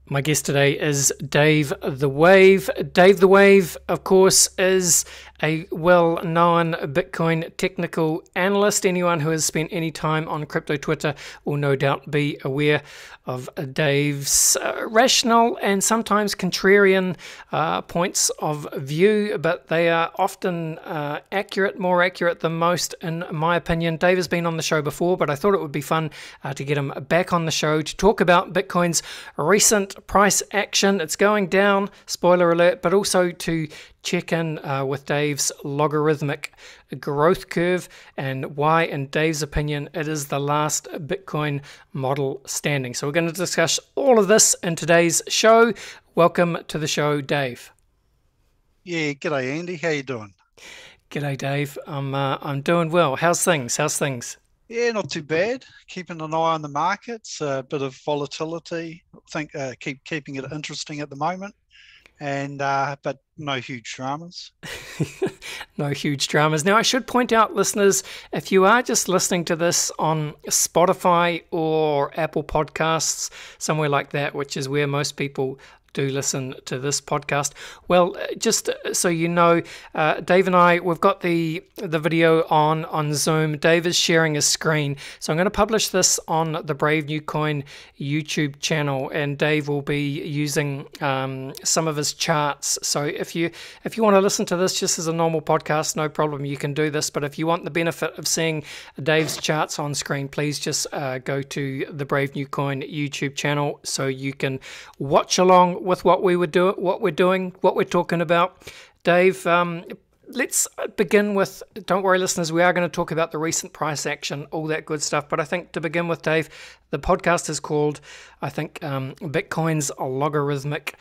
My guest today is Dave the Wave. Dave the Wave, of course, is a well-known Bitcoin technical analyst. Anyone who has spent any time on crypto Twitter will no doubt be aware of Dave's rational and sometimes contrarian points of view, but they are often accurate, more accurate than most, in my opinion. Dave has been on the show before, but I thought it would be fun to get him back on the show to talk about Bitcoin's recent price action. It's going down, spoiler alert, but also to check in with Dave's logarithmic growth curve and why, in Dave's opinion, it is the last Bitcoin model standing. So we're going to discuss all of this in today's show. Welcome to the show, Dave. Yeah, g'day Andy. How you doing? G'day, Dave. I'm doing well. How's things? Yeah, not too bad. Keeping an eye on the markets, a bit of volatility. I think keeping it interesting at the moment, and but no huge dramas. No huge dramas. Now, I should point out, listeners, if you are just listening to this on Spotify or Apple Podcasts, somewhere like that, which is where most people do listen to this podcast. Well, just so you know, Dave and I, we've got the video on Zoom. Dave is sharing his screen. So I'm going to publish this on the Brave New Coin YouTube channel, and Dave will be using some of his charts. So if you want to listen to this just as a normal podcast, no problem, you can do this. But if you want the benefit of seeing Dave's charts on screen, please just go to the Brave New Coin YouTube channel so you can watch along with what we're talking about. Dave, let's begin with, don't worry listeners, we are going to talk about the recent price action, all that good stuff. But I think to begin with, Dave, the podcast is called, I think, Bitcoin's logarithmic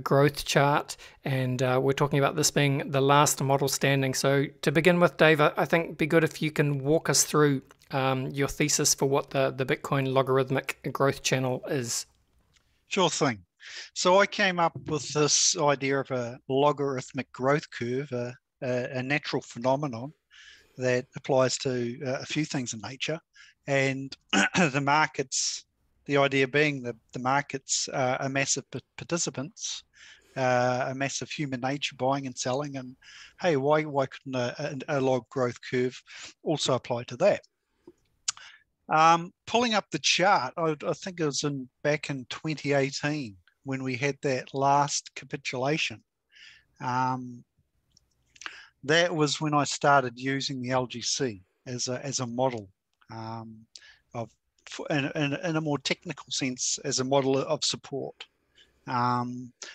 growth chart, and we're talking about this being the last model standing. So to begin with, Dave, I think it'd be good if you can walk us through your thesis for what the Bitcoin logarithmic growth channel is. Sure thing. So I came up with this idea of a logarithmic growth curve, a natural phenomenon that applies to a few things in nature, and the markets. The idea being that the markets are massive participants, a massive human nature buying and selling, and hey, why couldn't a log growth curve also apply to that? Pulling up the chart, I think it was back in 2018 when we had that last capitulation. That was when I started using the LGC as a model of, in a more technical sense, as a model of support.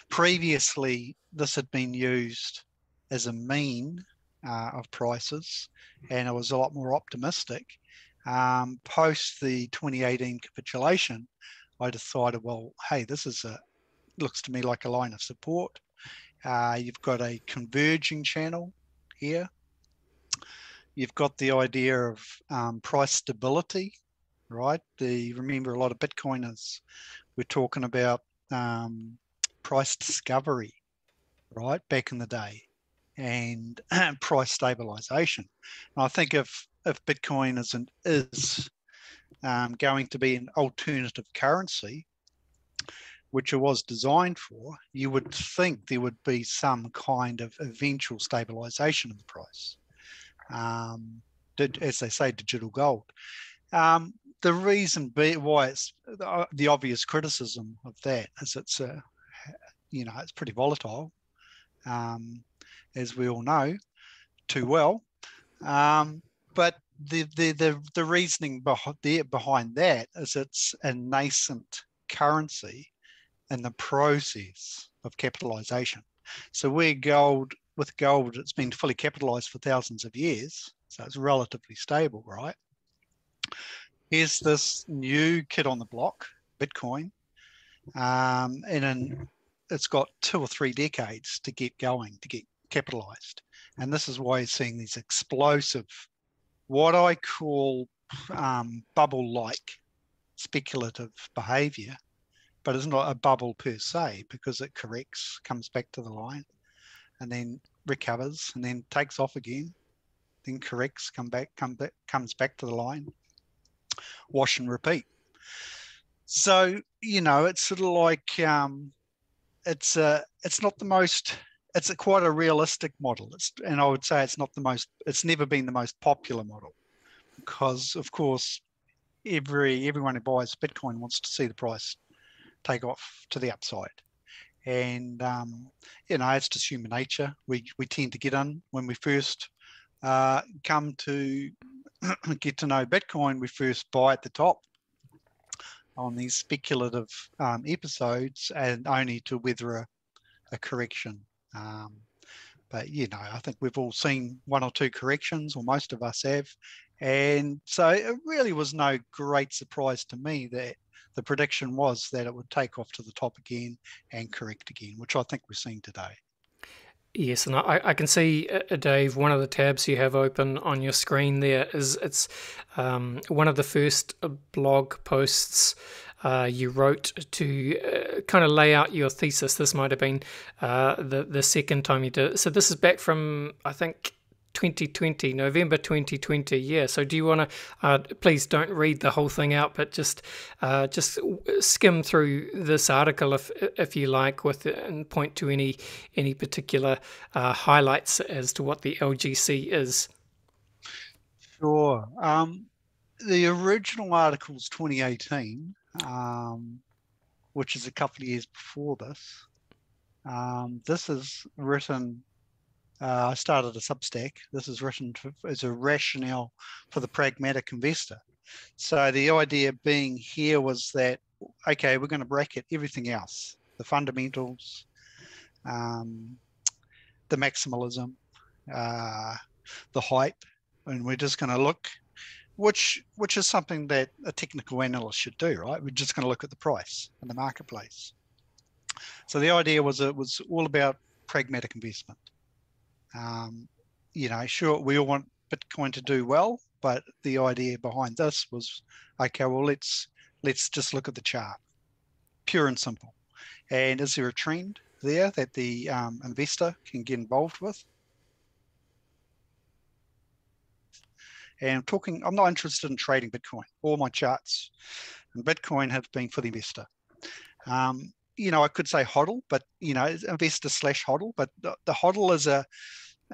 Previously, this had been used as a mean of prices, and it was a lot more optimistic. Post the 2018 capitulation, I decided, well, hey, this looks to me like a line of support. You've got a converging channel here. You've got the idea of price stability, right? Remember, a lot of Bitcoiners were talking about price discovery, right, back in the day, and price stabilization. And I think if Bitcoin is going to be an alternative currency, which it was designed for, you would think there would be some kind of eventual stabilization of the price. As they say, digital gold. The reason why it's the obvious criticism of that is it's it's pretty volatile, as we all know too well. But the reasoning behind that is it's a nascent currency in the process of capitalization. So with gold, it's been fully capitalized for thousands of years, so it's relatively stable, right? Here's this new kid on the block, Bitcoin, and it's got 2 or 3 decades to get going, to get capitalized. And this is why you're seeing these explosive, what I call bubble-like speculative behavior, but it's not a bubble per se, because it corrects, comes back to the line, and then recovers, and then takes off again, then corrects, comes back to the line, wash and repeat. So, it's sort of like it's not the most, quite a realistic model. And I would say it's never been the most popular model because, of course, everyone who buys Bitcoin wants to see the price take off to the upside. And, it's just human nature. We tend to get in when we first come to get to know Bitcoin. We first buy at the top on these speculative episodes and only to weather a correction. But, I think we've all seen one or two corrections, or most of us have. And so it really was no great surprise to me that the prediction was that it would take off to the top again and correct again, which I think we're seeing today. Yes, and I can see, Dave, one of the tabs you have open on your screen there it's one of the first blog posts you wrote to kind of lay out your thesis. This might have been the second time you did it. So this is back from, I think, 2020, November 2020. Yeah. So do you want to, please don't read the whole thing out, but just skim through this article if you like, and point to any particular highlights as to what the LGC is. Sure. The original article's 2018, which is a couple of years before this. This is written. I started a Substack. This is written as a rationale for the pragmatic investor. So the idea being here was that, okay, we're going to bracket everything else, the fundamentals, the maximalism, the hype, and we're just going to look, which is something that a technical analyst should do, right? We're just going to look at the price in the marketplace. So the idea was it was all about pragmatic investment. Sure, we all want Bitcoin to do well, but the idea behind this was, okay, well, let's just look at the chart, pure and simple. And is there a trend there that the investor can get involved with? And I'm not interested in trading Bitcoin. All my charts and Bitcoin have been for the investor. I could say hodl, but, investor / hodl, but the hodl is a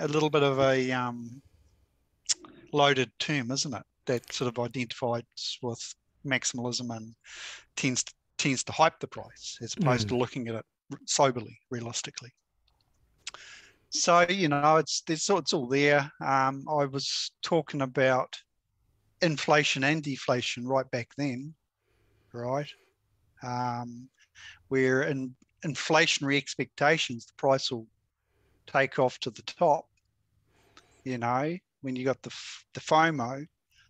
little bit of a loaded term, isn't it? That sort of identifies with maximalism and tends to hype the price as opposed to looking at it soberly, realistically. So, it's all there. I was talking about inflation and deflation right back then, right? Where in inflationary expectations, the price will take off to the top. When you got the FOMO,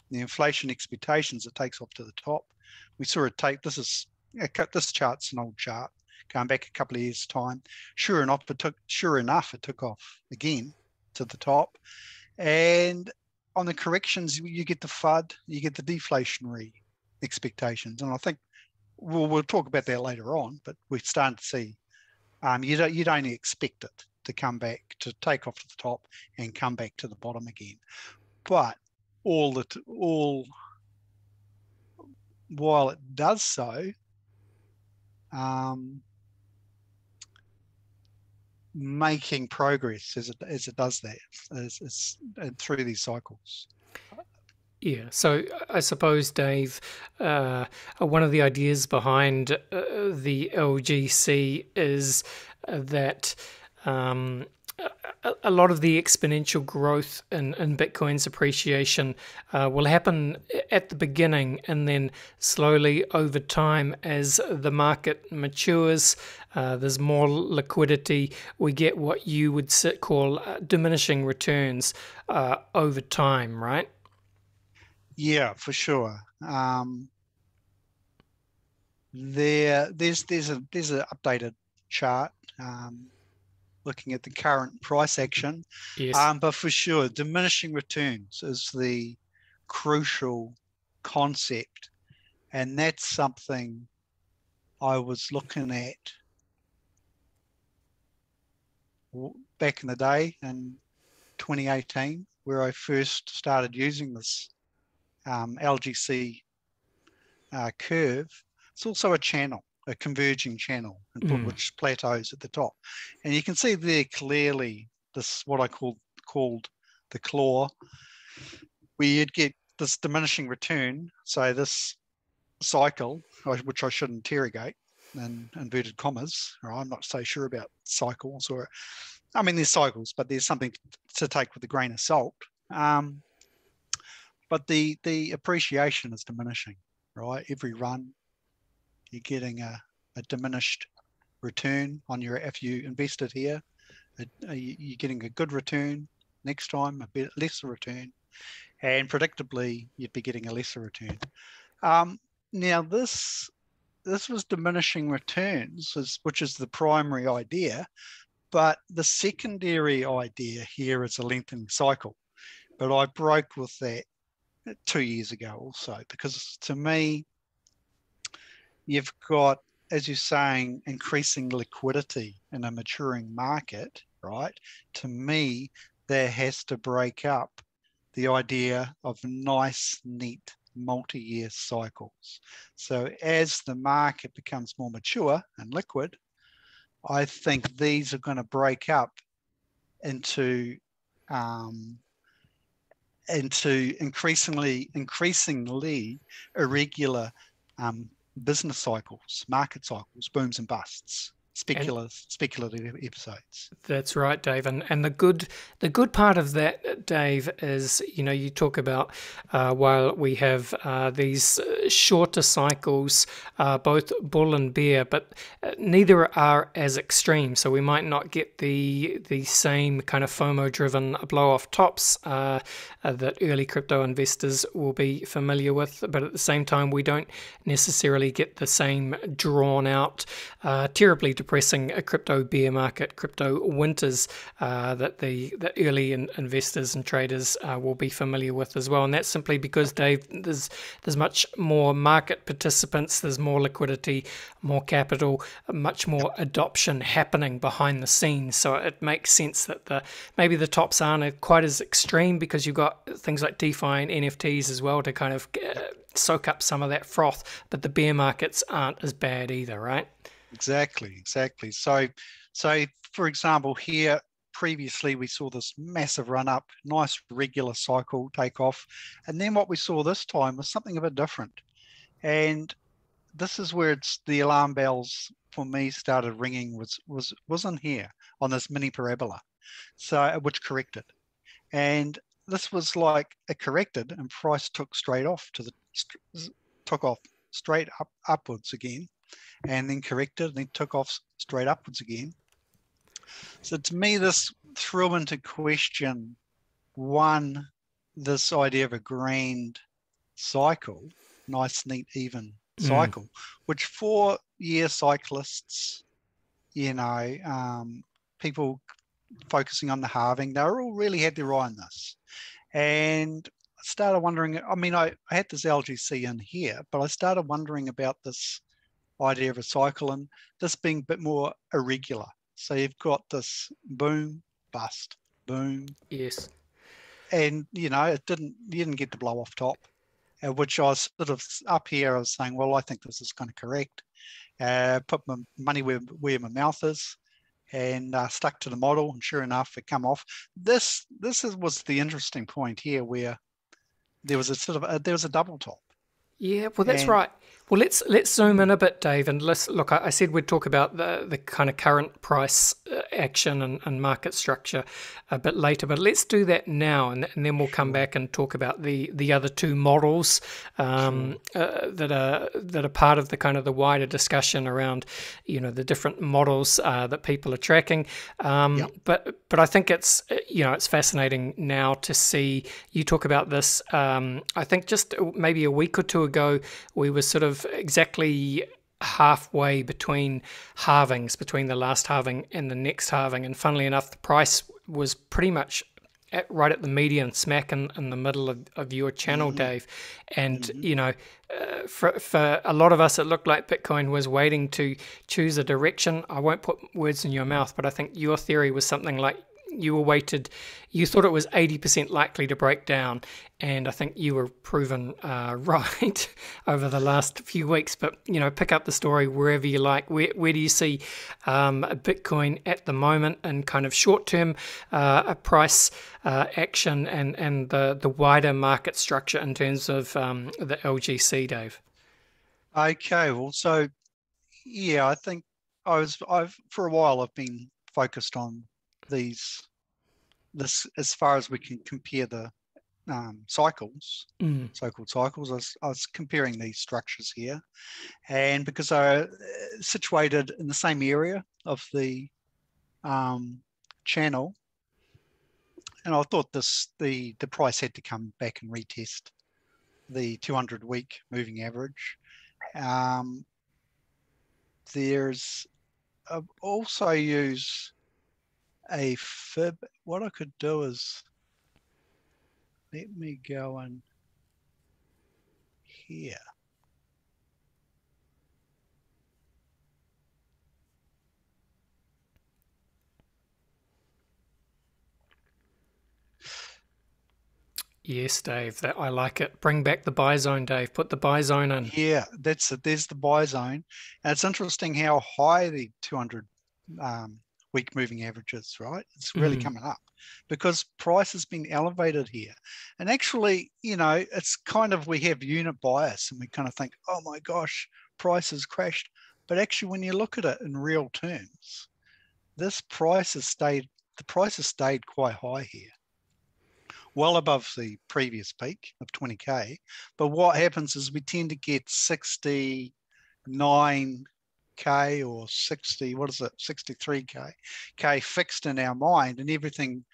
the inflation expectations, it takes off to the top. We saw it take, this chart's an old chart, going back a couple of years' time. Sure enough, it took off again to the top. And on the corrections, you get the FUD, you get the deflationary expectations. And I think we'll talk about that later on, but we're starting to see you'd only expect it to come back, to take off to the top and come back to the bottom again. But while it does so, making progress as it does that is through these cycles. Yeah, so I suppose, Dave, one of the ideas behind the LGC is that a lot of the exponential growth in Bitcoin's appreciation will happen at the beginning, and then slowly over time as the market matures, there's more liquidity, we get what you would call diminishing returns over time, right? Yeah, for sure. There's an updated chart looking at the current price action. Yes. But for sure, diminishing returns is the crucial concept, and that's something I was looking at back in the day in 2018, where I first started using this LGC curve. it's also a channel, a converging channel, which plateaus at the top. And you can see there clearly this, what I called the claw, where you'd get this diminishing return. So this cycle, which I should interrogate in inverted commas, or I'm not so sure about cycles, or I mean, there's cycles, but there's something to take with a grain of salt. But the appreciation is diminishing, right? Every run, you're getting a diminished return on your, if you invested here, you're getting a good return. Next time, a bit lesser return, and predictably, you'd be getting a lesser return. Now, this was diminishing returns, which is the primary idea, but the secondary idea here is a lengthening cycle. But I broke with that 2 years ago also, because to me, you've got, as you're saying, increasing liquidity in a maturing market, right? To me, there has to break up the idea of nice, neat, multi-year cycles. So as the market becomes more mature and liquid, I think these are going to break up into increasingly irregular business cycles, market cycles, booms and busts, speculative episodes. That's right, Dave. And the good part of that, Dave, is, you talk about while we have these shorter cycles, both bull and bear, but neither are as extreme. So we might not get the same kind of FOMO-driven blow-off tops that early crypto investors will be familiar with, but at the same time, we don't necessarily get the same drawn-out, terribly depressing crypto bear market, crypto winters that the early investors and traders will be familiar with as well. And that's simply because, Dave, there's much more market participants, there's more liquidity, more capital, much more adoption happening behind the scenes. So it makes sense that maybe the tops aren't quite as extreme, because you've got things like DeFi and NFTs as well to kind of soak up some of that froth, but the bear markets aren't as bad either, right? Exactly. So for example, here previously we saw this massive run up, nice regular cycle take off, and then what we saw this time was something a bit different. And this is where the alarm bells for me started ringing, was in here on this mini parabola, so which corrected. And this was like it corrected and price took straight off straight upwards again, and then corrected and then took off straight upwards again. So to me, this threw into question, one, this idea of a grand cycle, nice, neat, even cycle, which 4-year cyclists, people focusing on the halving, they all really had their eye on this. And I started wondering, I mean, I had this LGC in here, but I started wondering about this idea of a cycle and this being a bit more irregular. So you've got this boom, bust, boom. Yes. And, you didn't get the blow off top, which I was sort of up here, I was saying, well, I think this is kind of correct. Put my money where my mouth is, and stuck to the model, and sure enough, it come off. This was the interesting point here, where there was a double top. Yeah, well, that's right. Well, let's zoom in a bit, Dave, and let's look. I said we'd talk about the kind of current price action and market structure a bit later, but let's do that now, and then we'll come back and talk about the other two models that are part of the kind of the wider discussion around the different models that people are tracking. But I think it's it's fascinating now to see you talk about this. I think just maybe a week or two ago we were sort of exactly halfway between halvings, between the last halving and the next halving, and funnily enough the price was pretty much right at the median, smack in the middle of your channel, Dave. And for a lot of us it looked like Bitcoin was waiting to choose a direction. I won't put words in your mouth, but I think your theory was something like you were weighted, you thought it was 80% likely to break down, and I think you were proven right over the last few weeks. But, pick up the story wherever you like. Where do you see Bitcoin at the moment, and kind of short-term price action and the wider market structure in terms of the LGC, Dave? Okay, well, so yeah, I think I've for a while I've been focused on this as far as we can compare the cycles, so-called cycles. I was comparing these structures here, and because they're situated in the same area of the channel, and I thought the price had to come back and retest the 200-week moving average. There's also use a fib. What I could do is, let me go in here. Yes, Dave, I like it. Bring back the buy zone, Dave. Put the buy zone in. Yeah, that's it. There's the buy zone. And it's interesting how high the 200 week moving average is, right? It's really coming up because price has been elevated here. And actually, it's kind of, we have unit bias and we kind of think, oh my gosh, price has crashed. But actually, when you look at it in real terms, the price has stayed quite high here, well above the previous peak of 20K. But what happens is we tend to get 69K or 63K fixed in our mind, and everything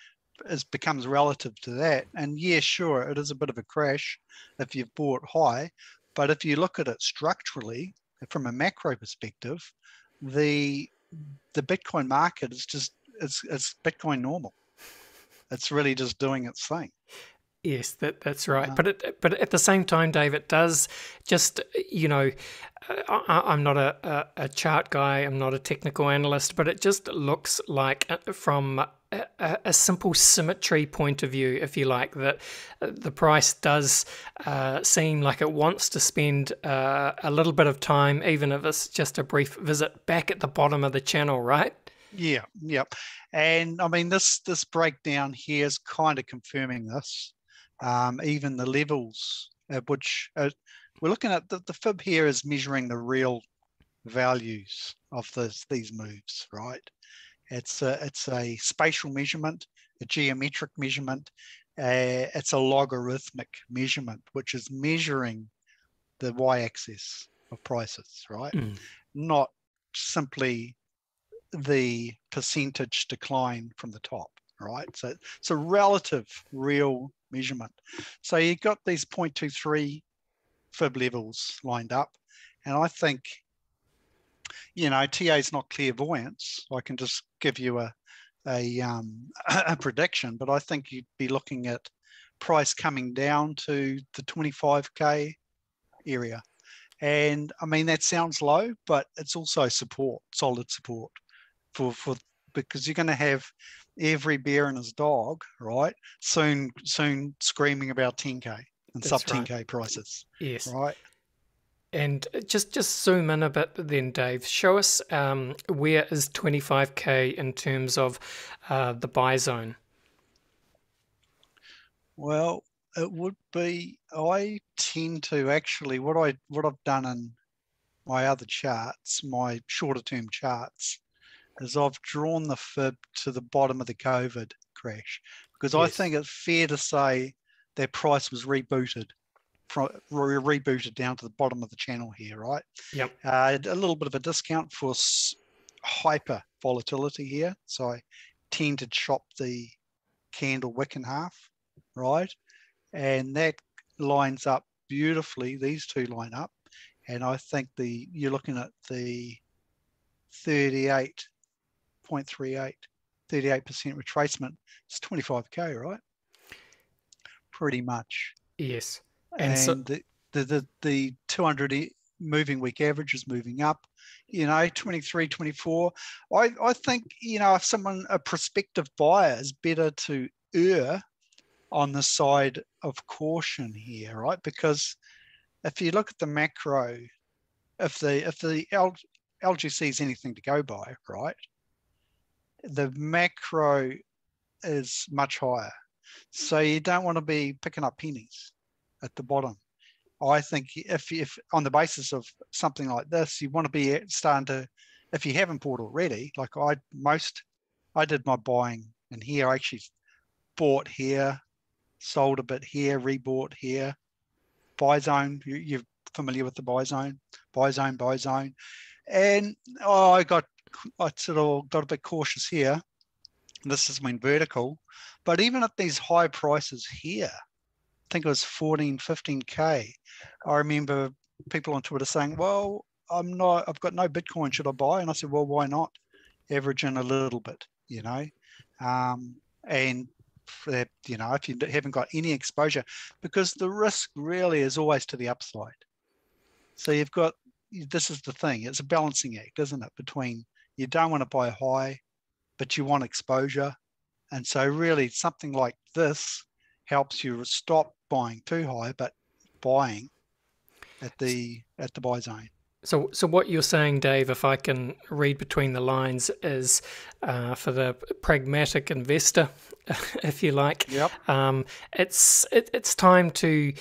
becomes relative to that. And yeah, sure, it is a bit of a crash if you've bought high, but if you look at it structurally from a macro perspective, the Bitcoin market is just it's Bitcoin normal. It's really just doing its thing. Yes, that's right. But at the same time, Dave, it does just, I'm not a chart guy, I'm not a technical analyst, but it just looks like from a simple symmetry point of view, if you like, that the price does seem like it wants to spend a little bit of time, even if it's just a brief visit, back at the bottom of the channel, right? Yeah, yep. And I mean, this breakdown here is kind of confirming this. Even the levels at which we're looking at, the fib here is measuring the real values of these moves, right? It's a spatial measurement, a geometric measurement. It's a logarithmic measurement, which is measuring the y-axis of prices, right? Not simply the percentage decline from the top, right? So it's a relative real measurement. So you've got these 0.23 fib levels lined up, and I think, TA is not clairvoyance. I can just give you a prediction, but I think you'd be looking at price coming down to the 25K area. And I mean, that sounds low, but it's also support, solid support for because you're going to have every bear and his dog, right? Soon screaming about 10K and sub 10K prices. Yes. Right. And just zoom in a bit then, Dave. Show us where is 25K in terms of the buy zone? Well, it would be, I tend to actually, what I've done in my other charts, my shorter term charts, is I've drawn the fib to the bottom of the COVID crash, because I think it's fair to say that price was rebooted down to the bottom of the channel here, right? Yep. A little bit of a discount for hyper volatility here. So I tend to chop the candle wick in half, right? And that lines up beautifully. These two line up. And I think you're looking at the 38% retracement. It's 25K, right? Pretty much. Yes. And the 200 moving week average is moving up. 23, 24. I think, if a prospective buyer is better to err on the side of caution here, right? Because if you look at the macro, if the LGC is anything to go by, right, the macro is much higher. So you don't want to be picking up pennies at the bottom. I think if on the basis of something like this, you want to be starting to, if you haven't bought already, like I did my buying in here. I actually bought here, sold a bit here, rebought here. Buy zone, you're familiar with the buy zone, buy zone. And I sort of got a bit cautious here. This has been vertical, but even at these high prices here, I think it was 14, 15K. I remember people on Twitter saying, well, I've got no Bitcoin, should I buy? And I said, well, why not? Average in a little bit, and that, if you haven't got any exposure, because the risk really is always to the upside. So this is the thing, it's a balancing act, isn't it? Between, you don't want to buy high, but you want exposure. And so really something like this helps you stop buying too high, but buying at the buy zone. So what you're saying, Dave, if I can read between the lines, is for the pragmatic investor, if you like, yep. It's time to,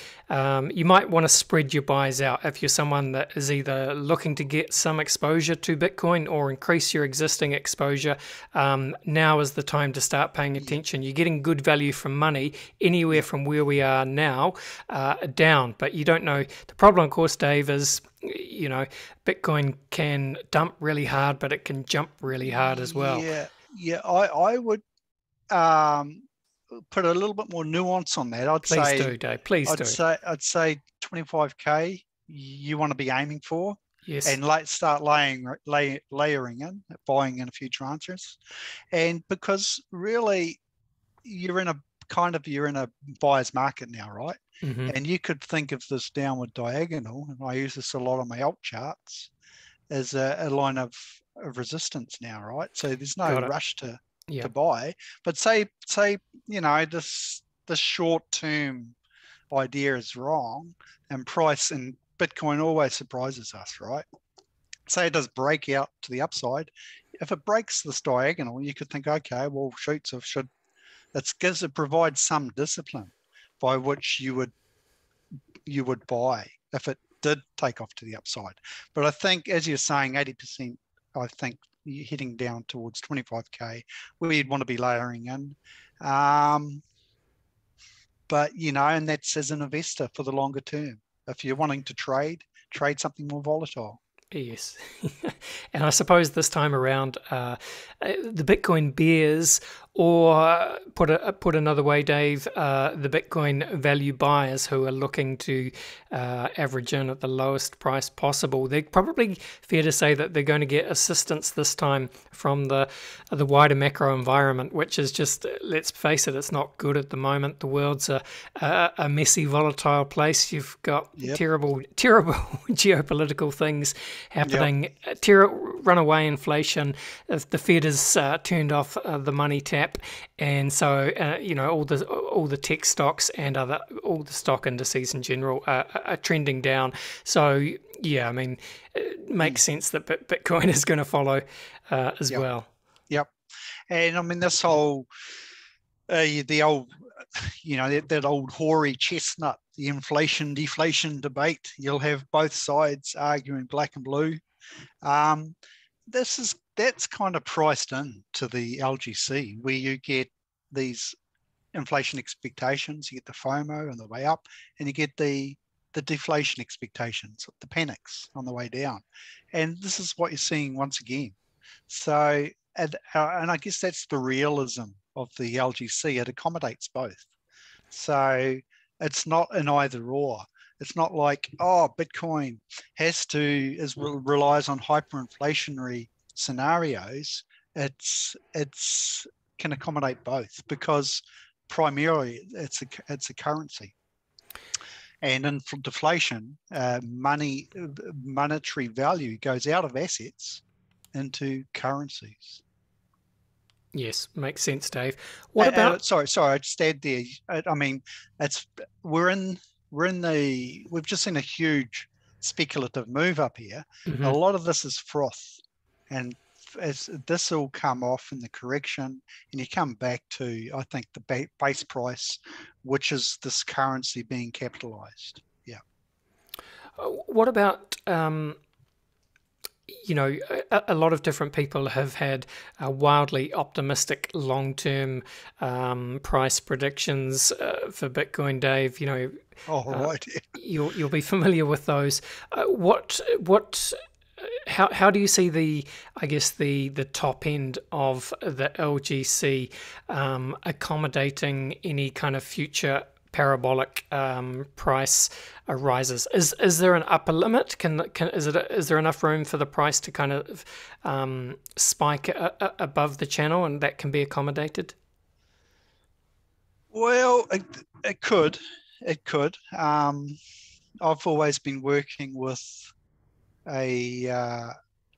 you might want to spread your buys out. If you're someone that is either looking to get some exposure to Bitcoin or increase your existing exposure, now is the time to start paying attention. You're getting good value from money anywhere from where we are now down, but you don't know. The problem, of course, Dave, is Bitcoin can dump really hard, but it can jump really hard as well. Yeah. I would put a little bit more nuance on that. Please do, Dave. I'd say 25K you want to be aiming for. Yes. And start layering in, buying in a few tranches. And because really you're in a buyer's market now, right? Mm-hmm. And you could think of this downward diagonal, and I use this a lot on my alt charts, as a line of resistance now, right? So there's no rush to buy. But say this short-term idea is wrong, and price and Bitcoin always surprises us, right? Say it does break out to the upside. If it breaks this diagonal, you could think, okay, well, it provides some discipline by which you would buy if it did take off to the upside. But I think, as you're saying, 80%, I think you're heading down towards 25K, where you'd want to be layering in. But, and that's as an investor for the longer term. If you're wanting to trade something more volatile. Yes. And I suppose this time around, the Bitcoin bears, or put another way, Dave, the Bitcoin value buyers who are looking to average in at the lowest price possible, they're probably fair to say that they're going to get assistance this time from the wider macro environment, which is just, let's face it, it's not good at the moment. The world's a messy, volatile place. You've got terrible geopolitical things happening, runaway inflation. The Fed has turned off the money tap, and so all the tech stocks and all the stock indices in general are trending down. So yeah, I mean, it makes sense that Bitcoin is going to follow as well. Yep, and I mean this whole the old, that old hoary chestnut, the inflation deflation debate. You'll have both sides arguing black and blue. That's kind of priced in to the LGC, where you get these inflation expectations, you get the FOMO on the way up, and you get the deflation expectations, the panics on the way down. And this is what you're seeing once again. So, and I guess that's the realism of the LGC. It accommodates both. So it's not an either or. It's not like, Bitcoin relies on hyperinflationary scenarios. It's can accommodate both, because primarily it's a currency. and in deflation, monetary value goes out of assets into currencies. Yes, makes sense, Dave. What about? Sorry, I just add there. I mean, we've just seen a huge speculative move up here. Mm-hmm. A lot of this is froth, and as this will come off in the correction, and you come back to, I think, the base price, which is this currency being capitalized. Yeah. What about? A lot of different people have had wildly optimistic long-term price predictions for Bitcoin, Dave. Right. You'll be familiar with those. How do you see the top end of the LGC accommodating any kind of future parabolic price rises? Is there an upper limit? Is there enough room for the price to kind of spike above the channel, and that can be accommodated? Well, it could. I've always been working with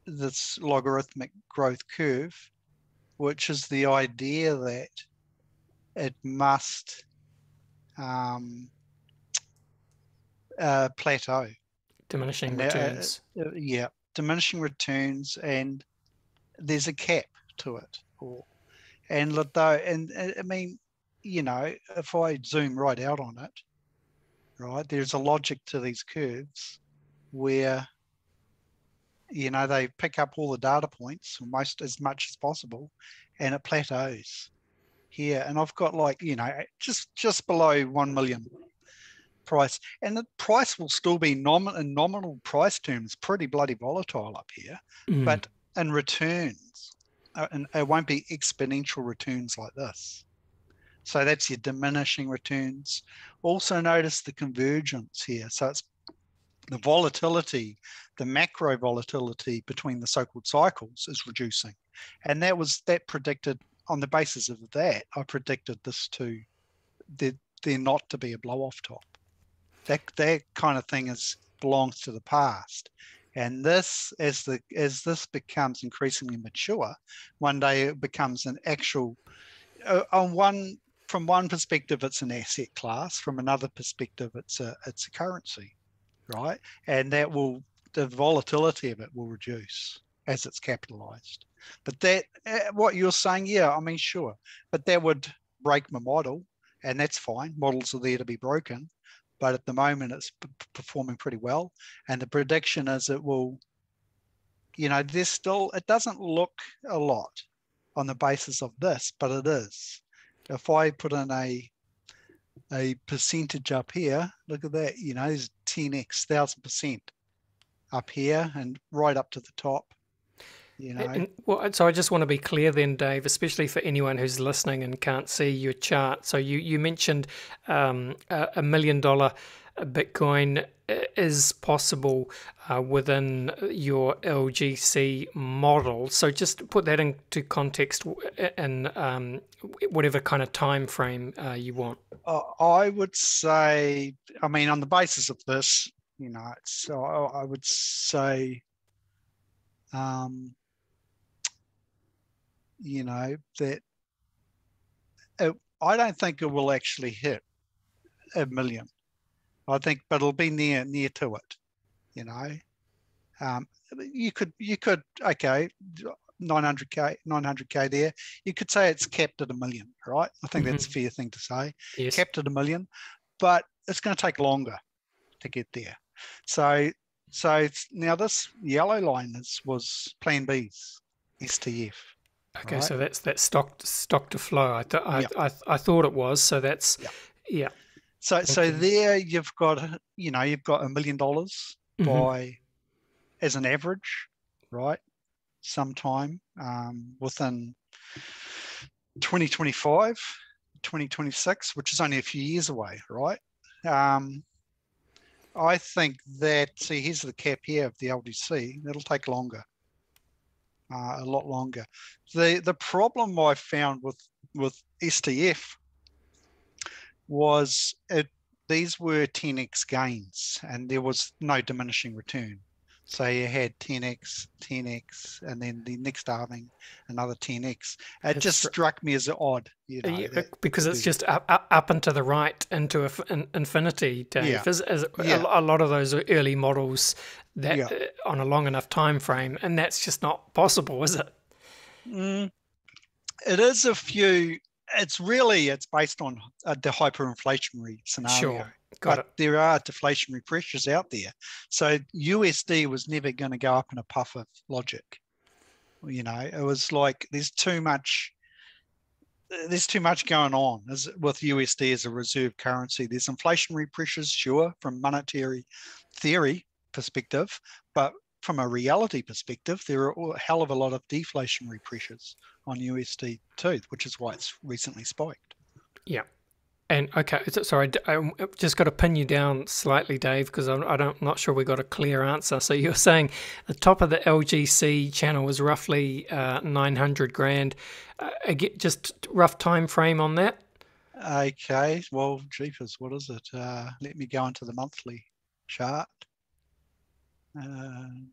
this logarithmic growth curve, which is the idea that it must plateau. Diminishing returns. Yeah, diminishing returns, and there's a cap to it. I mean, if I zoom right out on it, right, there's a logic to these curves where they pick up all the data points, almost as much as possible, and it plateaus here. And I've got just below 1 million price, and the price will still be in nominal price terms pretty bloody volatile up here, but in returns, and it won't be exponential returns like this. So that's your diminishing returns. Also notice the convergence here. So it's the volatility, the macro volatility between the so-called cycles is reducing. And that predicted, on the basis of that, I predicted this there not to be a blow-off top. That kind of thing belongs to the past. And this, as this becomes increasingly mature, one day it becomes an actual, from one perspective, it's an asset class. From another perspective, it's a currency, right? And the volatility of it will reduce as it's capitalized. But that, what you're saying, yeah, I mean, sure, but that would break my model, and that's fine. Models are there to be broken, but at the moment it's performing pretty well. And the prediction is it will, it doesn't look a lot on the basis of this, but it is. If I put in a percentage up here, look at that, there's 10x, 1000% up here and right up to the top. So I just want to be clear then, Dave, especially for anyone who's listening and can't see your chart. So you mentioned $1 million Bitcoin is possible within your LGC model. So just put that into context in whatever kind of time frame you want. I would say, I mean, on the basis of this, I would say, that I don't think it will actually hit 1 million. I think, but it'll be near to it. You could okay, 900k there. You could say it's capped at 1 million, right? I think that's a fair thing to say. Yes. Capped at 1 million, but it's going to take longer to get there. So now this yellow line was Plan B's STF. Okay, right? So that's that stock to flow. I thought it was. So that's yeah. So there you've got $1 million by as an average, right? Sometime within 2025, 2026, which is only a few years away, right? I think that, here's the cap here of the LDC. That'll take longer, a lot longer. The problem I found with STF was these were 10x gains, and there was no diminishing return. So you had 10x, 10x, and then the next halving, another 10x. It just struck me as odd, because it's just up and to the right into infinity, Dave. A lot of those early models that on a long enough time frame, and that's just not possible, is it? It is a few. It's based on the hyperinflationary scenario. Sure. Got it. There are deflationary pressures out there. So USD was never going to go up in a puff of logic. It was like there's too much going on with USD as a reserve currency. There's inflationary pressures, sure, from monetary theory perspective, but from a reality perspective, there are a hell of a lot of deflationary pressures on USD too, which is why it's recently spiked. Yeah. And okay, sorry, I just got to pin you down slightly, Dave, because I'm not sure we got a clear answer. So you're saying the top of the LGC channel was roughly 900 grand. Just rough time frame on that. Okay, well, jeepers, what is it? Let me go into the monthly chart. And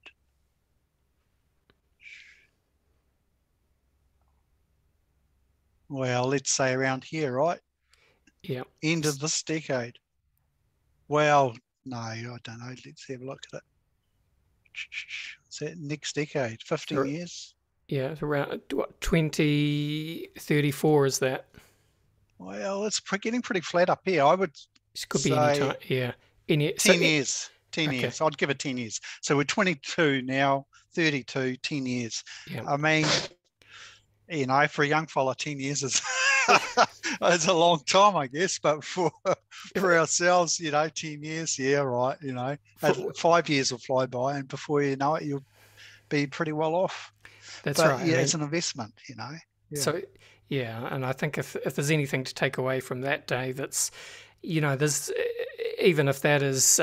well, let's say around here, right? Yeah. End of this decade. Well, no, I don't know. Let's have a look at it. Is that next decade? 15 years? Yeah, it's around what, 2034 is that? Well, it's getting pretty flat up here. I would could be any time. Yeah. 10 years. 10 years. I'd give it 10 years. So we're 22 now, 32, 10 years. Yeah. I mean, for a young fella, 10 years is it's a long time, I guess. But for ourselves, 10 years, yeah, right. 5 years will fly by, and before you know it, you'll be pretty well off. That's right. Yeah, it's an investment, Yeah. So, yeah, and I think if there's anything to take away from that, Dave, it's, there's, even if that is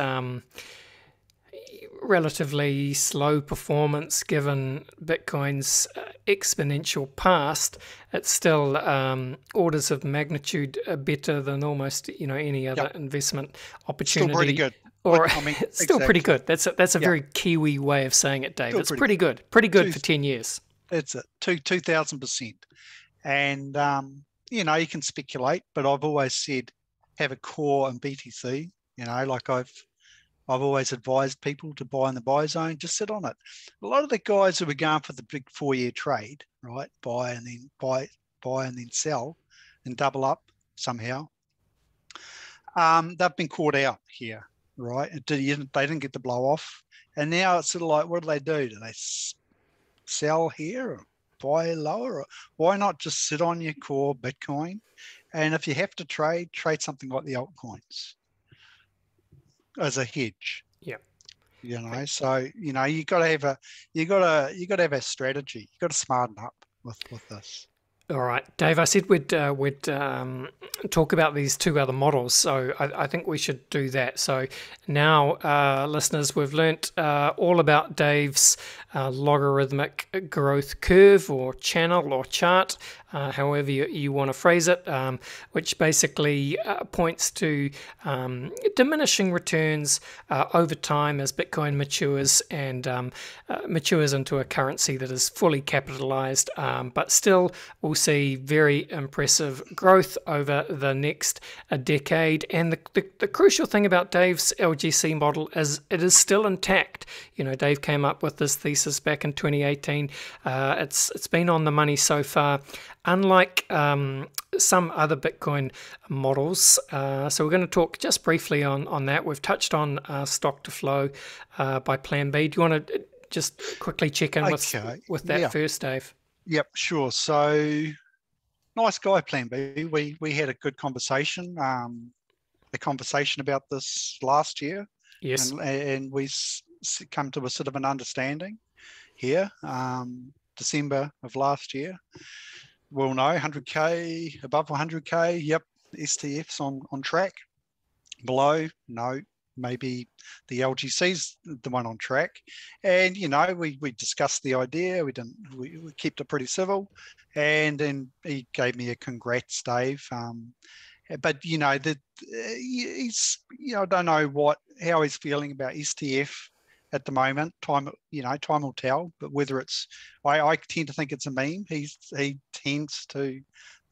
relatively slow performance given Bitcoin's exponential past, it's still orders of magnitude better than almost any other investment opportunity. Still pretty good. Still pretty good. That's a very Kiwi way of saying it, Dave. It's pretty good. Pretty good for 10 years. It's 2,000%. And you can speculate, but I've always said have a core in BTC. Like I've always advised people to buy in the buy zone, just sit on it. A lot of the guys who were going for the big 4-year trade, right? Buy and then sell and double up somehow. They've been caught out here, right? They didn't get the blow off. And now it's sort of like, what do? Do they sell here or buy lower? Or why not just sit on your core Bitcoin? And if you have to trade something like the altcoins as a hedge. Yeah. So you got to have a strategy. You got to smarten up with this. All right, Dave, I said we'd talk about these two other models, so I think we should do that. So now, listeners, we've learnt all about Dave's logarithmic growth curve or channel or chart, however you want to phrase it, which basically points to diminishing returns over time as Bitcoin matures and matures into a currency that is fully capitalized, but still will see very impressive growth over the next decade. And the crucial thing about Dave's LGC model is it is still intact. Dave came up with this thesis back in 2018. It's been on the money so far, unlike some other Bitcoin models. So we're going to talk just briefly on that. We've touched on stock to flow by Plan B. Do you want to just quickly check in with that first, Dave? Yep, sure. So nice guy, Plan B. We had a good conversation, about this last year. Yes. And we come to a sort of an understanding here, December of last year. We'll know 100K, above 100K. Yep, STF's on track. Below, no. Maybe the LGC's the one on track. And, we discussed the idea. We kept it pretty civil. And then he gave me a congrats, Dave. But he's, I don't know how he's feeling about STF at the moment. Time will tell. But whether it's, I tend to think it's a meme. He tends to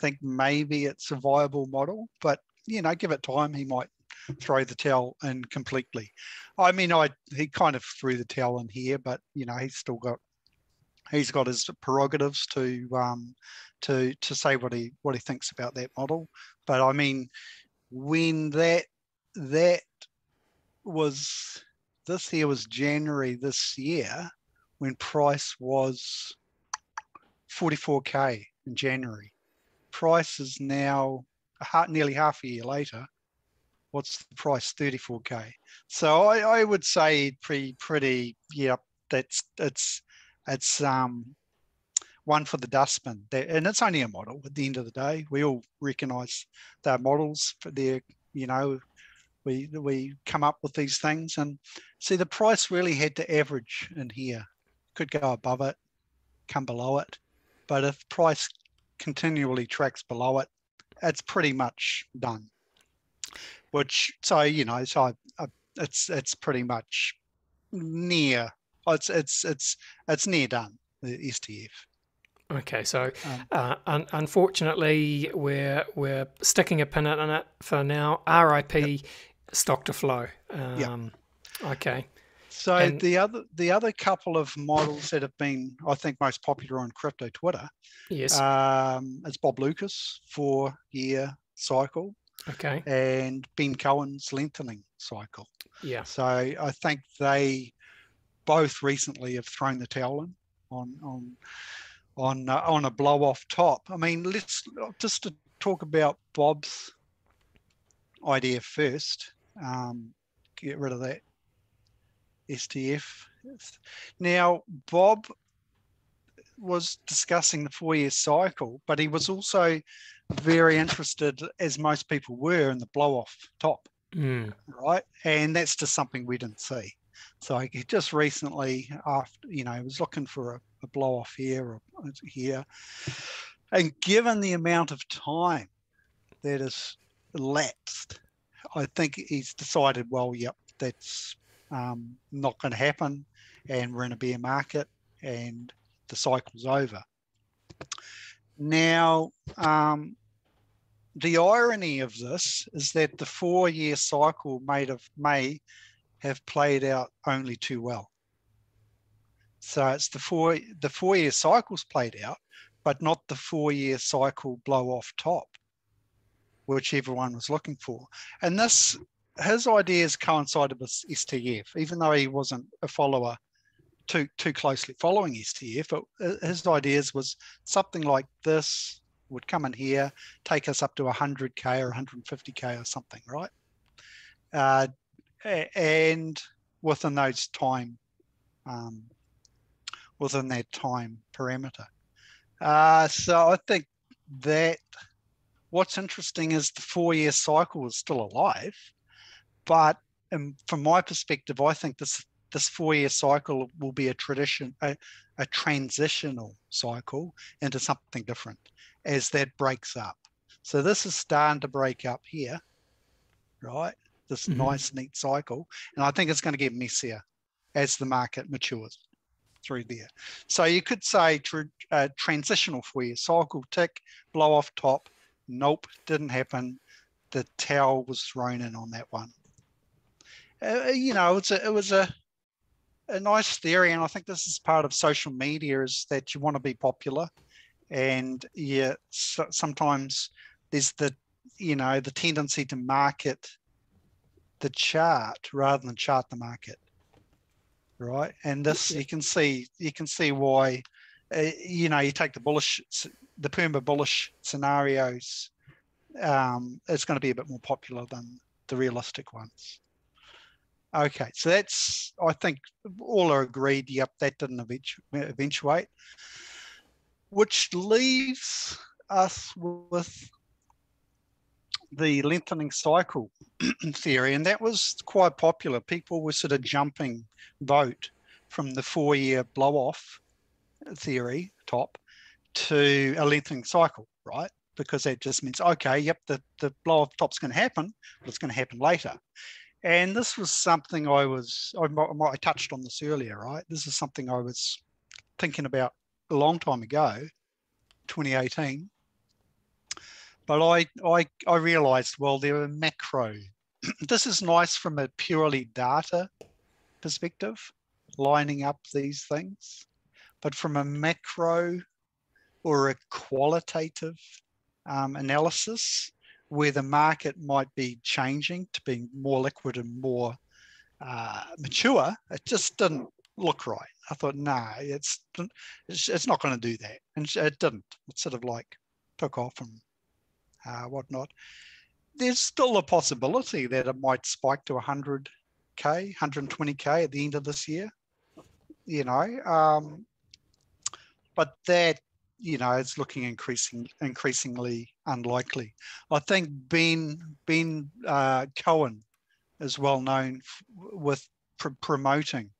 think maybe it's a viable model, but give it time, he might throw the towel in completely. I mean, he kind of threw the towel in here, but he's got his prerogatives to say what he thinks about that model. But I mean, when that was, this here was January this year, when price was 44k in January. Price is now nearly half a year later. What's the price? 34k. So I would say pretty yeah. It's one for the dustbin. And it's only a model. At the end of the day, we all recognise they're models. They're we come up with these things, and see the price really had to average in here. Could go above it, come below it, but if price continually tracks below it, it's pretty much done. Which it's pretty much near. It's near done, the STF. Okay, so unfortunately, we're sticking a pin in it for now. RIP, stock to flow. Okay. So the other couple of models that have been, I think, most popular on crypto Twitter, yes, it's Bob Lucas 4-year cycle, okay, and Ben Cohen's lengthening cycle. Yeah. So I think they both recently have thrown the towel in on a blow off top. I mean, let's just to talk about Bob's idea first. Get rid of that STF. Now, Bob was discussing the 4-year cycle, but he was also very interested, as most people were, in the blow off top, right? And that's just something we didn't see. So he just recently, after he was looking for a blow off here or here, and given the amount of time that has elapsed, I think he's decided, well, yep, that's not going to happen, and we're in a bear market, and the cycle's over. Now, the irony of this is that the 4-year cycle may have played out only too well. So it's the 4-year cycle's played out, but not the 4-year cycle blow off top, which everyone was looking for. And his ideas coincided with STF, even though he wasn't a follower too closely following STF. His ideas was something like this would come in here, take us up to 100k or 150k or something, right? And within those within that time parameter. So I think that what's interesting is the 4-year cycle is still alive, but from my perspective, I think this 4-year cycle will be a transitional cycle into something different as that breaks up. So this is starting to break up here, right? This nice, neat cycle. And I think it's going to get messier as the market matures through there. So you could say transitional 4-year cycle, tick, blow off top. Nope, didn't happen. The towel was thrown in on that one. It was a nice theory, and I think this is part of social media, is that you want to be popular, and sometimes there's the tendency to market the chart rather than chart the market, right? And this you can see why. You take the perma bullish scenarios. It's going to be a bit more popular than the realistic ones. Okay, so that's, I think all are agreed, yep, that didn't eventuate, which leaves us with the lengthening cycle theory, and that was quite popular. People were sort of jumping boat from the 4-year blow-off theory top to a lengthening cycle, right? because that just means, okay, yep, the blow off top's going to happen, but it's going to happen later. And this was something I touched on this earlier, right? This is something I was thinking about a long time ago, 2018. But I realized, well, there are macro. This is nice from a purely data perspective, lining up these things. But from a macro or a qualitative analysis, where the market might be changing to being more liquid and more mature, it just didn't look right. I thought, nah, it's not going to do that. And it didn't. It sort of like took off and whatnot. There's still a possibility that it might spike to 100K, 120K at the end of this year, but that, it's looking increasingly unlikely. I think Ben Cohen is well known with promoting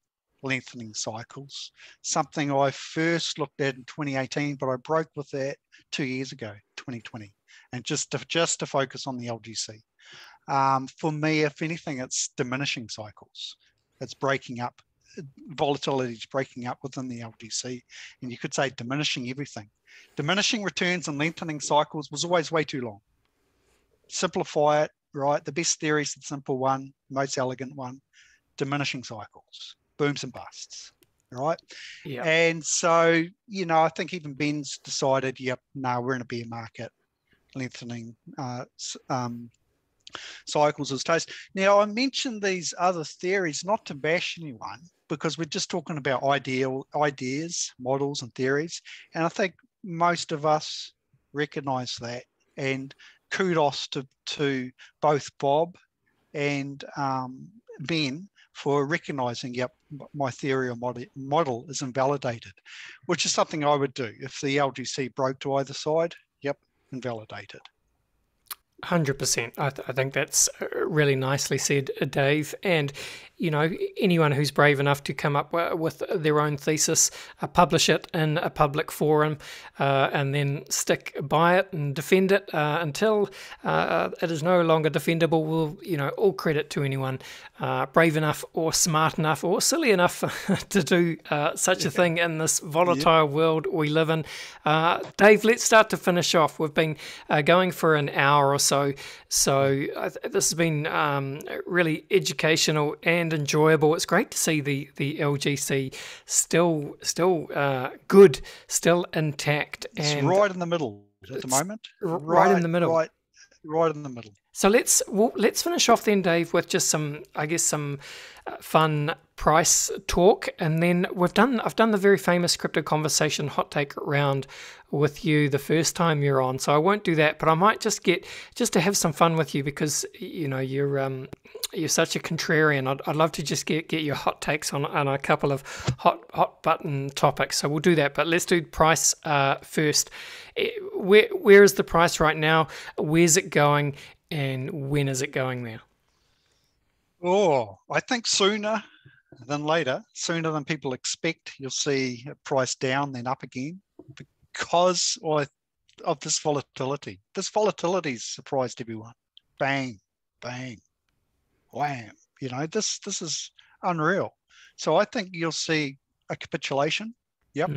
lengthening cycles, something I first looked at in 2018, but I broke with that 2 years ago, 2020, and just to focus on the LGC. For me, if anything, it's diminishing cycles. It's breaking up. Volatility is breaking up within the LGC, and you could say diminishing everything. Diminishing returns and lengthening cycles was always way too long. Simplify it, right? The best theory is the simple one, most elegant one, diminishing cycles, booms and busts, right? Yeah. And so, I think even Ben's decided, yep, no, we're in a bear market, lengthening cycles is toast. Now, I mentioned these other theories not to bash anyone, because we're just talking about ideas, models, and theories. And I think most of us recognize that. And kudos to both Bob and Ben for recognizing, yep, my theory or model is invalidated, which is something I would do. If the LGC broke to either side, yep, invalidated. 100%. I think that's really nicely said, Dave. And, anyone who's brave enough to come up with their own thesis, publish it in a public forum, and then stick by it and defend it until it is no longer defendable, will, all credit to anyone brave enough or smart enough or silly enough to do such a thing in this volatile world we live in. Dave, let's start to finish off. We've been going for an hour or so this has been really educational and enjoyable. It's great to see the LGC still good, still intact. It's right in the middle at the moment. Right in the middle. Right in the middle. So let's finish off then, Dave, with just some fun price talk, and then I've done the very famous crypto conversation hot take round with you the first time you're on, so I won't do that, but I might just to have some fun with you, because you're such a contrarian. I'd love to just get your hot takes on a couple of hot button topics. So we'll do that, but let's do price first. Where is the price right now? Where's it going? And when is it going there? Oh, I think sooner than later, sooner than people expect. You'll see a price down, then up again, because of this volatility. This volatility surprised everyone. Bang, bang, wham. This is unreal. So I think you'll see a capitulation. Yep,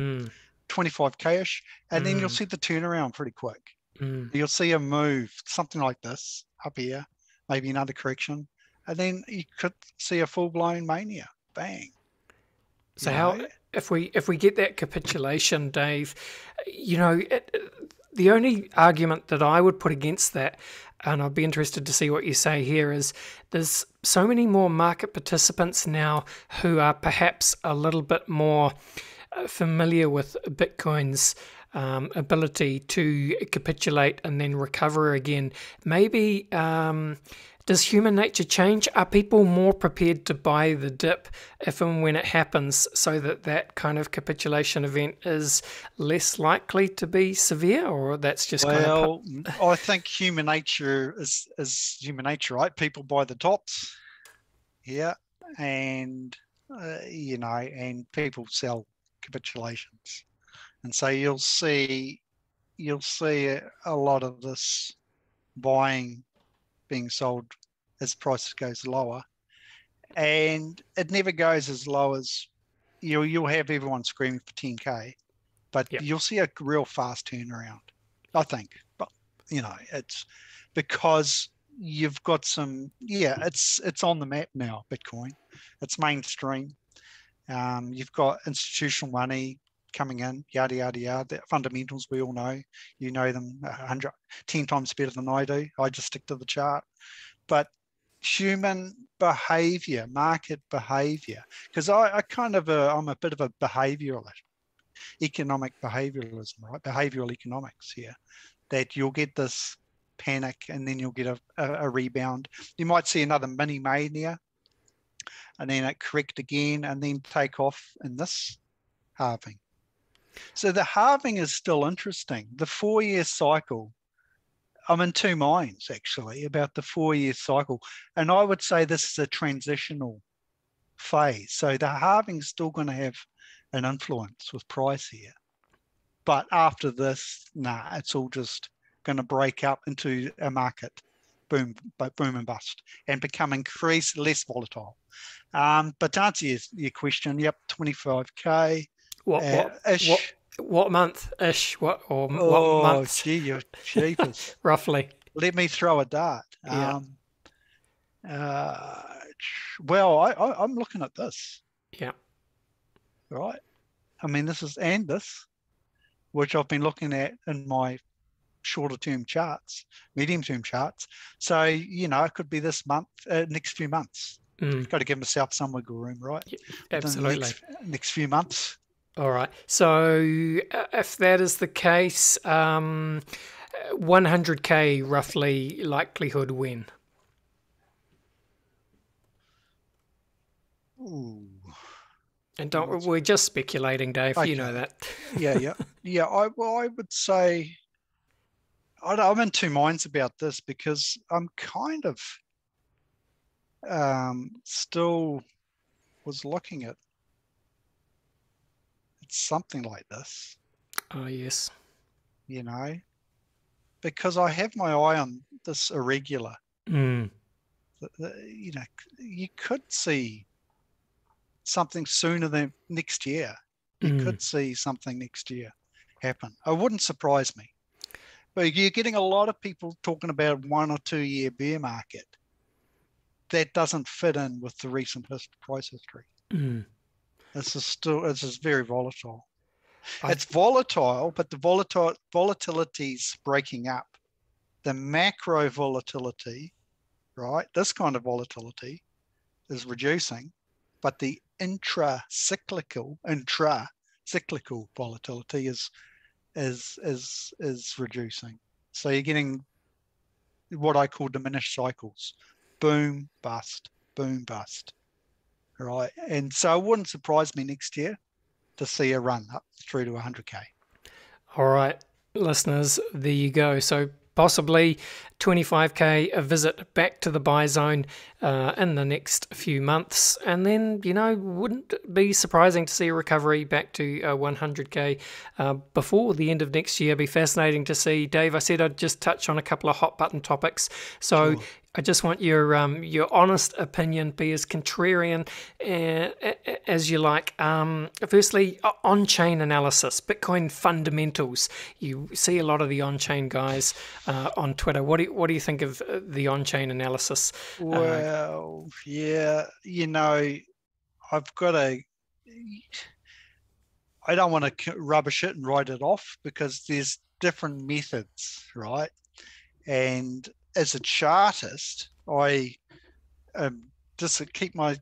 25K-ish, and then you'll see the turnaround pretty quick. You'll see a move, something like this, up here, maybe another correction, and then you could see a full-blown mania. Bang. So if we get that capitulation, Dave, the only argument that I would put against that, and I'd be interested to see what you say here, is there's so many more market participants now who are perhaps a little bit more familiar with Bitcoin's ability to capitulate and then recover again. Maybe does human nature change? Are people more prepared to buy the dip if and when it happens, so that kind of capitulation event is less likely to be severe, or that's just I think human nature is human nature, right? People buy the tops, and and people sell capitulations. And so you'll see you'll see a lot of this buying being sold as prices goes lower, and it never goes as low as you'll have everyone screaming for 10k, but Yeah. you'll see a real fast turnaround, I think. But it's because you've got it's on the map now. Bitcoin, it's mainstream. You've got institutional money coming in, yada yada yada. The fundamentals we all know. You know them 10 times better than I do. I just stick to the chart. But human behavior, market behavior, because I'm a bit of a behavioralist, economic behavioralism, right? Behavioral economics here, that you'll get this panic and then you'll get a rebound. You might see another mini mania and then it correct again and then take off in this halving. So the halving is still interesting. The 4-year cycle, I'm in two minds actually about the 4-year cycle. And I would say this is a transitional phase. So the halving's still going to have an influence with price here. But after this, it's all just going to break up into a market boom and bust and become increasingly less volatile. But to answer your question, yep, 25k ish. What month ish? What months? Gee, you're cheapest. Roughly. Let me throw a dart. Yeah. Well, I'm looking at this. Yeah. Right. I mean, this, which I've been looking at in my shorter term charts, medium term charts. So, it could be this month, next few months. Got to give myself some wiggle room, right? Yeah, absolutely. Next few months. All right. So if that is the case, 100k roughly likelihood win. Ooh. And we're just speculating, Dave. Okay. You know that. Yeah. I would say I'm in two minds about this because I'm kind of still was looking at something like this. Oh, yes. Because I have my eye on this irregular. You could see something sooner than next year. You could see something next year happen. It wouldn't surprise me. But you're getting a lot of people talking about 1 or 2 year bear market. That doesn't fit in with the recent price history. This is very volatile. It's volatile, but the volatility's breaking up. The macro volatility, right? This kind of volatility is reducing, but the intra-cyclical volatility is reducing. So you're getting what I call diminished cycles. Boom, bust, boom, bust. Right. And so it wouldn't surprise me next year to see a run up through to 100k. All right, listeners, there you go. So possibly 25k, a visit back to the buy zone in the next few months. And then, wouldn't be surprising to see a recovery back to 100k before the end of next year. Be fascinating to see. Dave, I said I'd just touch on a couple of hot button topics. So sure. I just want your honest opinion, be as contrarian as you like. Firstly, on-chain analysis, Bitcoin fundamentals. You see a lot of the on-chain guys on Twitter. What do you think of the on-chain analysis? Well, yeah, I've got I don't want to rubbish it and write it off because there's different methods, right? And as a chartist, I just keep my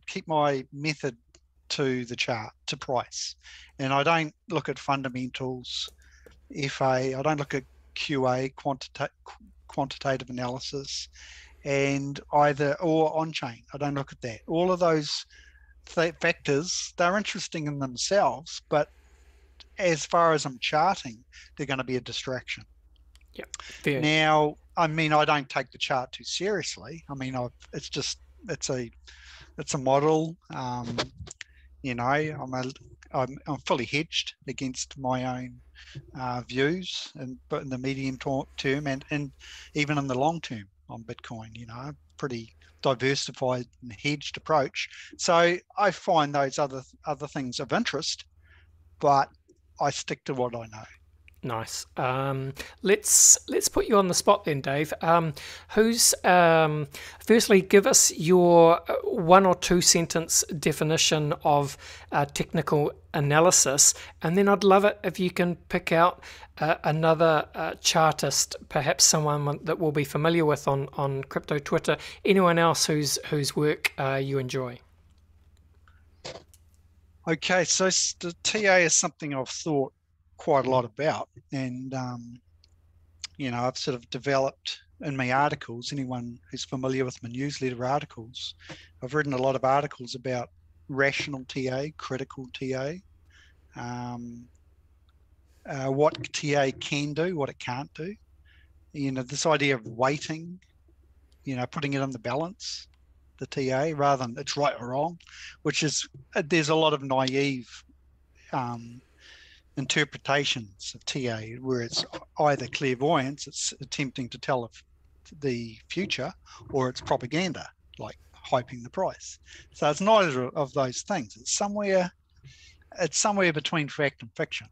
method to the chart, to price, and I don't look at fundamentals, FA. I don't look at QA, quantitative analysis, and or on chain. I don't look at that. All of those factors, they're interesting in themselves, but as far as I'm charting, they're going to be a distraction. Yeah. Fair. Now, I mean, I don't take the chart too seriously. I mean, it's a model. I'm fully hedged against my own views, but in the medium term and even in the long term on Bitcoin. Pretty diversified and hedged approach. So I find those other things of interest, but I stick to what I know. Nice. Let's put you on the spot then, Dave. Firstly, give us your 1 or 2 sentence definition of technical analysis, and then I'd love it if you can pick out another chartist, perhaps someone that we'll be familiar with on crypto Twitter. Anyone else whose work you enjoy. Okay, so the TA is something I've thought quite a lot about, and I've sort of developed in my articles. Anyone who's familiar with my newsletter articles, I've written a lot of articles about rational TA, critical TA, what TA can do, what it can't do. This idea of weighting, putting it on the balance, the TA, rather than it's right or wrong, which is, there's a lot of naive interpretations of TA where it's either clairvoyance, it's attempting to tell of the future, or it's propaganda, like hyping the price. So it's neither of those things. It's somewhere between fact and fiction,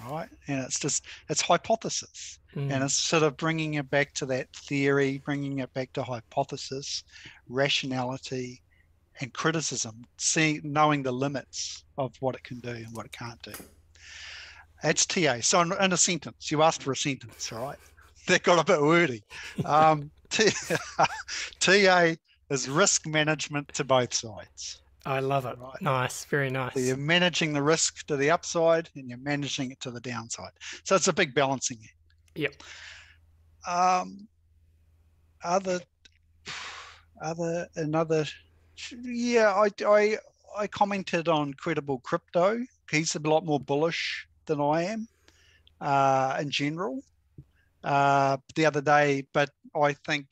right? And it's hypothesis. And it's sort of bringing it back to that theory, bringing it back to hypothesis, rationality, and criticism, knowing the limits of what it can do and what it can't do. That's TA. So in a sentence, you asked for a sentence, right? That got a bit wordy. TA is risk management to both sides. I love it. Right? Nice, very nice. So you're managing the risk to the upside and you're managing it to the downside. So it's a big balancing act. Yep. I commented on Credible Crypto. He's a lot more bullish than I am in general the other day, but I think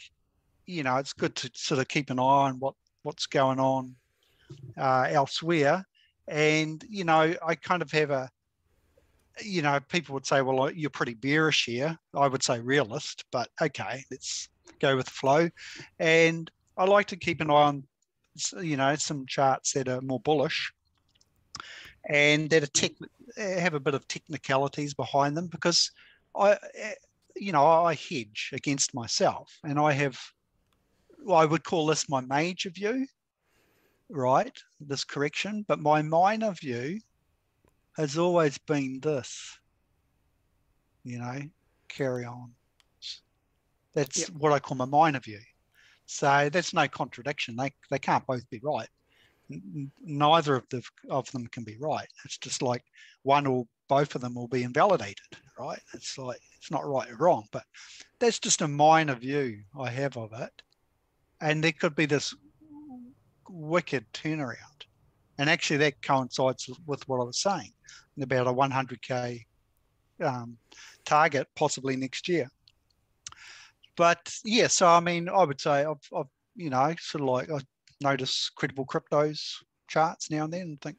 it's good to sort of keep an eye on what's going on elsewhere. And I kind of have people would say, well, you're pretty bearish here. I would say realist, but okay, let's go with the flow. And I like to keep an eye on some charts that are more bullish and that have a bit of technicalities behind them, because I hedge against myself, and I would call this my major view, right? This correction, but my minor view has always been this, carry on. That's what I call my minor view. So that's no contradiction. They can't both be right. Neither of them can be right. It's just like one or both of them will be invalidated, right? It's like, it's not right or wrong, but that's just a minor view I have of it. And there could be this wicked turnaround. And actually that coincides with what I was saying about a 100K target possibly next year. But yeah, so I mean, I would say I've sort of like, I notice Credible Crypto's charts now and then and think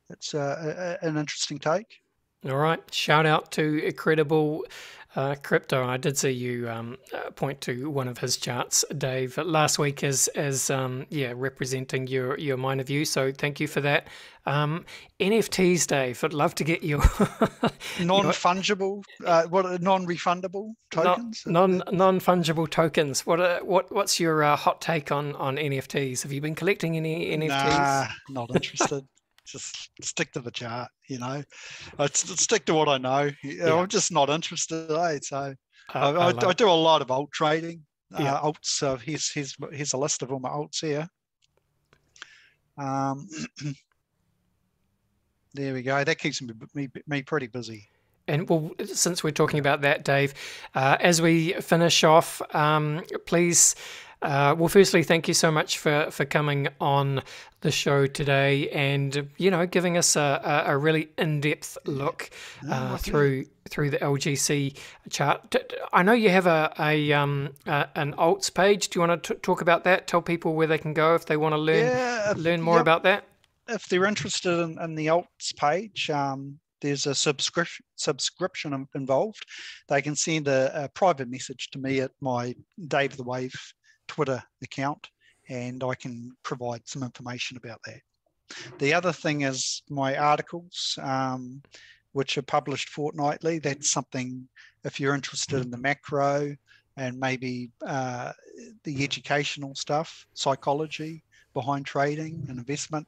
it's an interesting take. All right, shout out to Credible Crypto. I did see you point to one of his charts, Dave, last week as representing your minor view. So thank you for that. NFTs, Dave. I'd love to get your non-fungible, non-refundable tokens. Non-fungible tokens. What's your hot take on NFTs? Have you been collecting any NFTs? Nah, not interested. Just stick to the chart, I stick to what I know. I'm just not interested. So I do a lot of alt trading. Alts. So here's a list of all my alts here. There we go. That keeps me pretty busy. And well, since we're talking about that, Dave, as we finish off, please. Well, firstly, thank you so much for coming on the show today and, giving us a really in-depth look through the LGC chart. I know you have an alts page. Do you want to talk about that? Tell people where they can go if they want to learn more about that. If they're interested in the alts page, there's a subscription involved, they can send a private message to me at my Dave the Wave Twitter account, and I can provide some information about that. The other thing is my articles, which are published fortnightly. That's something, if you're interested in the macro and maybe the educational stuff, psychology behind trading and investment,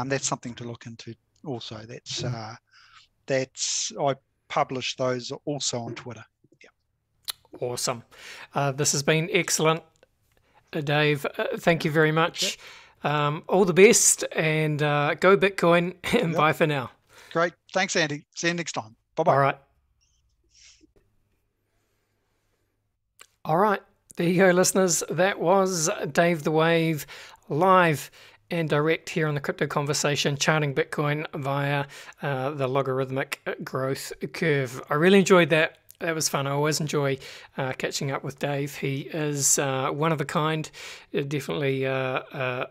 that's something to look into also. I publish those also on Twitter. Yeah. Awesome. This has been excellent, Dave. Thank you very much. Okay. All the best, and go Bitcoin, and bye for now. Great. Thanks, Andy. See you next time. Bye-bye. All right. There you go, listeners. That was Dave the Wave, live and direct here on the Crypto Conversation, charting Bitcoin via the Logarithmic Growth Curve. I really enjoyed that. That was fun. I always enjoy catching up with Dave. He is one of a kind, definitely a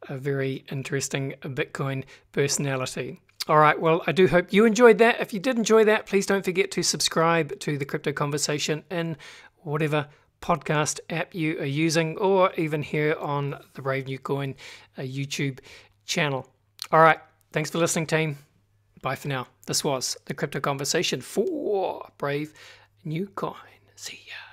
very interesting Bitcoin personality. All right, well, I do hope you enjoyed that. If you did enjoy that, please don't forget to subscribe to the Crypto Conversation in whatever podcast app you are using, or even here on the Brave New Coin YouTube channel. All right, thanks for listening, team. Bye for now. This was the Crypto Conversation for Brave New Coin. See ya.